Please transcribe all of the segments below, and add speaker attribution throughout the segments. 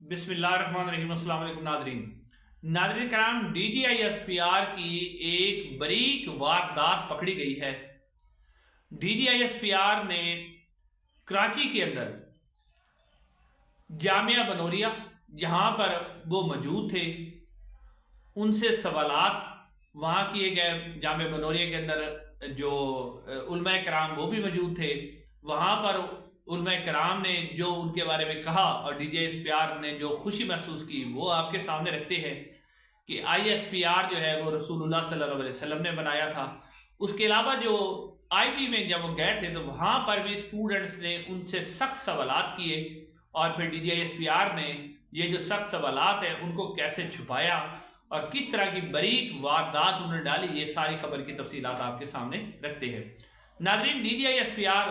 Speaker 1: बिस्मिल्लाहिर्रहमानिर्रहीम। अस्सलाम वालेकुम नाज़रीन कराम, DGISPR की एक बरीक वारदात पकड़ी गई है। DGISPR ने कराची के अंदर जामिया बनोरिया जहां पर वो मौजूद थे उनसे सवालात वहां किए गए। जामिया बनोरिया के अंदर जो उलमाए कराम वो भी मौजूद थे। वहां पर उलमाए कराम ने जो उनके बारे में कहा और DGISPR ने जो खुशी महसूस की वो आपके सामने रखते हैं कि ISPR जो है वो रसूलुल्लाह सल्लल्लाहु अलैहि वसल्लम ने बनाया था। उसके अलावा जो IB में जब वो गए थे तो वहाँ पर भी स्टूडेंट्स ने उनसे सख्त सवालात किए और फिर DGISPR ने ये जो सख्त सवालात हैं उनको कैसे छुपाया और किस तरह की बरीक वारदात उन्होंने डाली, ये सारी खबर की तफसीलात आपके सामने रखते हैं। नाज़रीन, DGISPR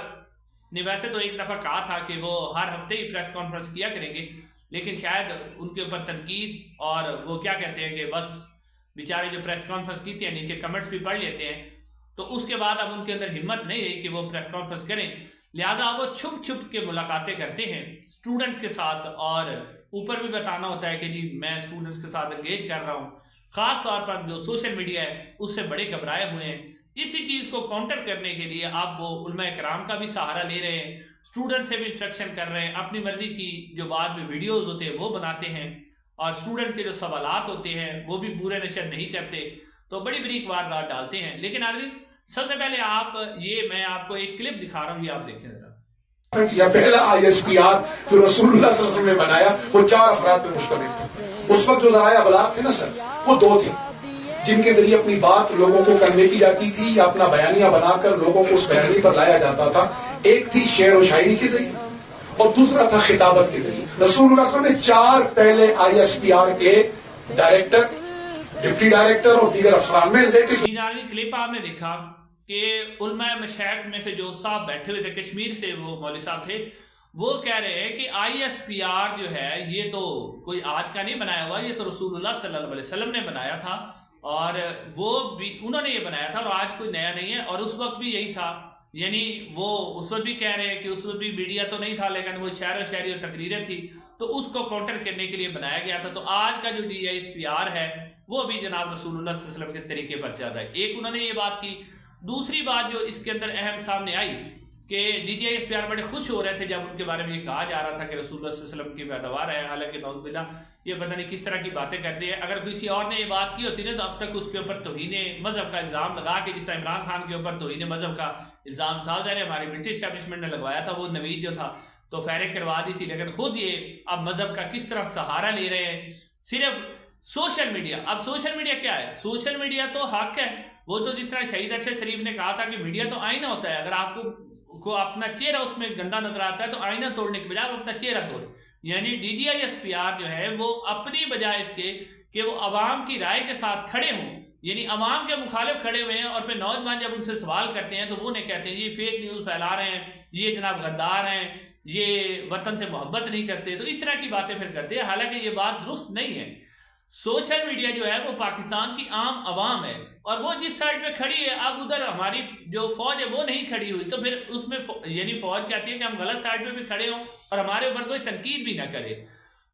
Speaker 1: ने वैसे तो एक दफ़ा कहा था कि वो हर हफ्ते ही प्रेस कॉन्फ्रेंस किया करेंगे, लेकिन शायद उनके ऊपर तनकीद और वो क्या कहते हैं कि बस बेचारे जो प्रेस कॉन्फ्रेंस की थी नीचे कमेंट्स भी पढ़ लेते हैं, तो उसके बाद अब उनके अंदर हिम्मत नहीं रही कि वो प्रेस कॉन्फ्रेंस करें। लिहाजा वो छुप छुप के मुलाकातें करते हैं स्टूडेंट्स के साथ और ऊपर भी बताना होता है कि जी मैं स्टूडेंट्स के साथ एंगेज कर रहा हूँ। ख़ास तौर पर जो सोशल मीडिया है उससे बड़े घबराए हुए हैं। इसी चीज़ को काउंटर करने के लिए आप वो उलमाए कराम का भी सहारा ले रहे हैं, स्टूडेंट से भी इंस्ट्रक्शन कर रहे हैं, अपनी मर्जी की जो बाद में वीडियोस होते हैं वो बनाते हैं और स्टूडेंट्स के जो सवालात होते हैं वो भी पूरे नशर नहीं करते, तो बड़ी बरीक वारदात डालते हैं। लेकिन आदमी सबसे पहले मैं आपको एक क्लिप दिखा रहा हूँ, ये आप देखें जरा।
Speaker 2: या पहला ISPR जो रसूलुल्लाह सल्लल्लाहु अलैहि वसल्लम ने बनाया वो 4 अफराद पे मुश्तमिल था। उस वक्त जो ज़राए अबलाग थे ना सर, वो 2 थे जिनके जरिए अपनी बात लोगों को करने की जाती थी या अपना बयानिया बनाकर लोगों को उस बयानी पर लाया जाता था। एक थी शेर व शायरी के जरिए और दूसरा था खिताबत के जरिए। रसूलुल्लाह सल्लल्लाहु अलैहि वसल्लम ने 4 पहले ISPR के डायरेक्टर, डिप्टी डायरेक्टर और दीगर अफसरान में लेटेस्ट
Speaker 1: क्लिप आपने देखा कि उलमा मशाइख में से जो साहब बैठे हुए थे कश्मीर से, वो मौलवी साहब थे, वो कह रहे हैं कि ISPR जो है ये तो कोई आज का नहीं बनाया हुआ, ये तो रसूलुल्लाह सल्लल्लाहु अलैहि वसल्लम ने बनाया था और वो भी उन्होंने ये बनाया था और आज कोई नया नहीं है। और उस वक्त भी यही था, यानी वो उस वक्त भी कह रहे हैं कि उस वक्त भी मीडिया तो नहीं था लेकिन वो शायर व शायरी और तकरीरें थी, तो उसको काउंटर करने के लिए बनाया गया था। तो आज का जो DGISPR है वो भी जनाब रसूलुल्लाह सल्लल्लाहु अलैहि वसल्लम के तरीके पर चल रहा है। एक उन्होंने ये बात की। दूसरी बात जो इसके अंदर अहम सामने आई कि DGISPR बड़े खुश हो रहे थे जब उनके बारे में ये कहा जा रहा था कि रसूलुल्लाह सल्लल्लाहु अलैहि वसल्लम की पैदावार है। हालांकि नौजुबिल्ला ये पता नहीं किस तरह की बातें करते हैं। अगर किसी और ने ये बात की होती ना तो अब तक उसके ऊपर तौहीन मज़हब का इल्ज़ाम लगा के, जिस तरह इमरान खान के ऊपर तौहीन मज़हब का इल्ज़ाम साहब ज़ाहिर हमारी ब्रिटिश एस्टैब्लिशमेंट ने लगवाया था, वो नवीद जो था तो फैरिग करवा दी थी। लेकिन खुद ये अब मज़हब का किस तरह सहारा ले रहे हैं सिर्फ सोशल मीडिया। अब सोशल मीडिया क्या है? सोशल मीडिया तो हक है, वो तो जिस तरह शहीद अरशद शरीफ ने कहा था कि मीडिया तो आईना होता है, अगर आपको अपना चेहरा उसमें गंदा नजर आता है तो आईना तोड़ने के बजाय आप अपना चेहरा तोड़। यानी DGISPR जो है वो अपनी बजाय इसके कि वो अवाम की राय के साथ खड़े हों, यानी अवाम के मुखालिफ खड़े हुए हैं और फिर नौजवान जब उनसे सवाल करते हैं तो वो नहीं कहते हैं ये फेक न्यूज़ फैला रहे हैं, ये जनाब गद्दार हैं, ये वतन से मोहब्बत नहीं करते, तो इस तरह की बातें फिर करते हैं। हालांकि ये बात दुरुस्त नहीं है। सोशल मीडिया जो है वो पाकिस्तान की आम आवाम है और वो जिस साइड पे खड़ी है, अब उधर हमारी जो फौज है वो नहीं खड़ी हुई, तो फिर उसमें यानी फौज कहती है कि हम गलत साइड पे भी खड़े हों और हमारे ऊपर कोई तनकीद भी ना करे।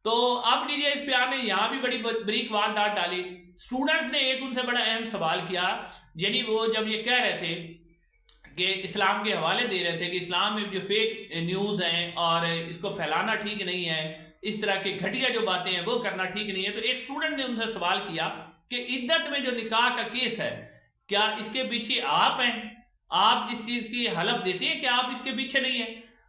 Speaker 1: तो अब DGISPR ने यहाँ भी बड़ी बरीक वारदात डाली। स्टूडेंट्स ने एक उनसे बड़ा अहम सवाल किया, यानी वो जब ये कह रहे थे कि इस्लाम के हवाले दे रहे थे कि इस्लाम में जो फेक न्यूज़ हैं और इसको फैलाना ठीक नहीं है, इस तरह के घटिया जो बातें हैं वो करना ठीक नहीं है। तो एक स्टूडेंट ने उनसे सवाल किया कि इद्दत में जो निकाह का केस है क्या इसके पीछे आप हैं? आप इस चीज़ की हलफ देते हैं कि आप इसके पीछे नहीं है?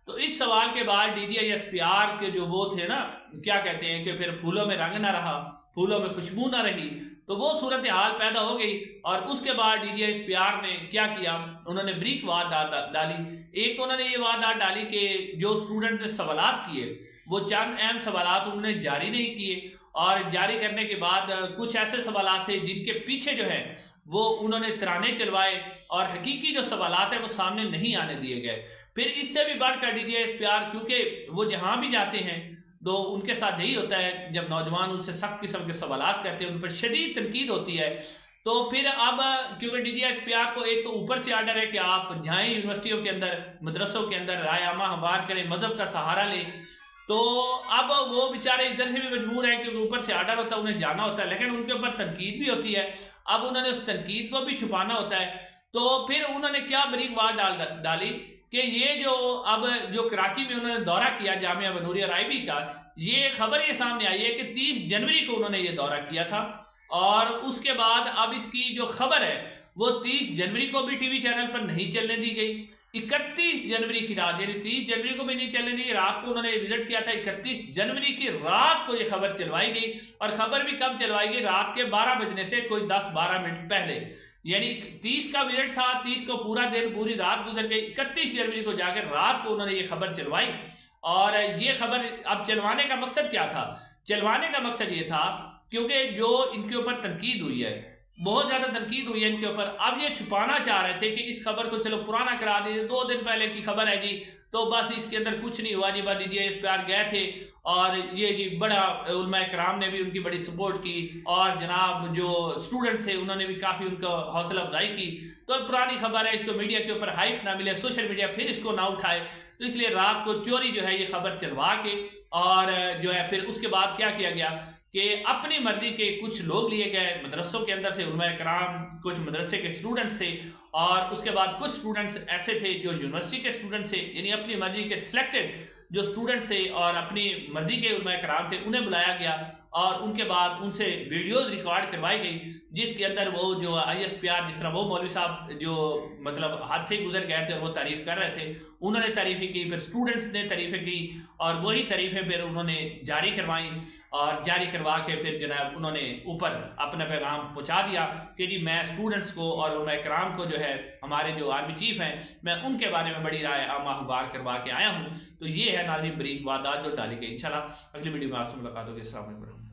Speaker 1: तो इस सवाल के बाद DGISPR के जो वो थे ना, क्या कहते हैं कि फिर फूलों में रंग ना रहा, फूलों में खुशबू ना रही, तो वो सूरत हाल पैदा हो गई। और उसके बाद DGISPR ने क्या किया, उन्होंने बरीक वारदात डाली। एक तो उन्होंने ये वारदात डाली कि जो स्टूडेंट ने सवालात किए वो चंद अहम सवालात उन्होंने जारी नहीं किए और जारी करने के बाद कुछ ऐसे सवालात थे जिनके पीछे जो है वो उन्होंने तराने चलवाए और हकीकी जो सवालात है वो सामने नहीं आने दिए गए। फिर इससे भी बढ़कर DGISPR, क्योंकि वो जहाँ भी जाते हैं तो उनके साथ यही होता है, जब नौजवान उनसे सख्त किस्म के सवालात करते हैं उन पर शदीद तनकीद होती है, तो फिर अब क्योंकि DGISPR को एक तो ऊपर से आर्डर है कि आप जाएँ यूनिवर्सिटियों के अंदर, मदरसों के अंदर राय आमा हमवार करें, मजहब का सहारा लें, तो अब वो बेचारे इधर से भी मजबूर हैं क्योंकि ऊपर से आर्डर होता है, उन्हें जाना होता है, लेकिन उनके ऊपर तनकीद भी होती है। अब उन्होंने उस तनकीद को भी छुपाना होता है। तो फिर उन्होंने क्या बरीक बात डाली कि ये जो कराची में उन्होंने दौरा किया जामिया बनूरिया राइबी का, ये खबर ये सामने आई है कि 30 जनवरी को उन्होंने ये दौरा किया था, और उसके बाद अब इसकी जो खबर है वो 30 जनवरी को भी टीवी चैनल पर नहीं चलने दी गई। 31 जनवरी की रात, यानी 30 जनवरी को भी नहीं चलने दी, रात को उन्होंने विजिट किया था। 31 जनवरी की रात को ये खबर चलवाई गई, और खबर भी कब चलवाई गई? रात के 12 बजने से कोई 10-12 मिनट पहले। यानी 30 का विजिट था, 30 को पूरा दिन पूरी रात गुजर गई, 31 जनवरी को जाकर रात को उन्होंने ये खबर चलवाई। और ये खबर अब चलवाने का मकसद क्या था? चलवाने का मकसद ये था क्योंकि जो इनके ऊपर तनकीद हुई है, बहुत ज्यादा तनकीद हुई है इनके ऊपर, अब ये छुपाना चाह रहे थे कि इस खबर को चलो पुराना करा दीजिए, 2 दिन पहले की खबर है जी, तो बस इसके अंदर कुछ नहीं हुआ जी, बस DGISPR गए थे और ये जी बड़ा उलमा कराम ने भी उनकी बड़ी सपोर्ट की, और जनाब जो स्टूडेंट्स थे उन्होंने भी काफ़ी उनका हौसला अफजाई की। तो पुरानी खबर है, इसको मीडिया के ऊपर हाइप ना मिले, सोशल मीडिया फिर इसको ना उठाए, तो इसलिए रात को चोरी जो है ये खबर चलवा के, और जो है फिर उसके बाद क्या किया गया कि अपनी मर्जी के कुछ लोग लिए गए मदरसों के अंदर से, उलमा कराम कुछ मदरसे के स्टूडेंट्स थे, और उसके बाद कुछ स्टूडेंट्स ऐसे थे जो यूनिवर्सिटी के स्टूडेंट्स थे, यानी अपनी मर्जी के सिलेक्टेड जो स्टूडेंट्स थे और अपनी मर्जी के उलमा कराम थे, उन्हें बुलाया गया, और उनके बाद उनसे वीडियोज रिकॉर्ड करवाई गई, जिसके अंदर वो जो ISPR, जिस तरह वो मौलवी साहब जो मतलब हाथ से गुजर गए थे और वो तारीफ कर रहे थे, उन्होंने तारीफें की, फिर स्टूडेंट्स ने तारीफें की, और वही तारीफें फिर उन्होंने जारी करवाई, और जारी करवा के फिर जनाब उन्होंने ऊपर अपना पैगाम पहुंचा दिया कि जी मैं स्टूडेंट्स को और उलमा कराम को जो है हमारे जो आर्मी चीफ हैं, मैं उनके बारे में बड़ी राय आमा अखबार करवा के आया हूँ। तो ये है नाज़रीन बरीक वारदात जो डाली गई। इंशाल्लाह अगली वीडियो में आपसे मुलाकात होगी। अस्सलाम वालेकुम।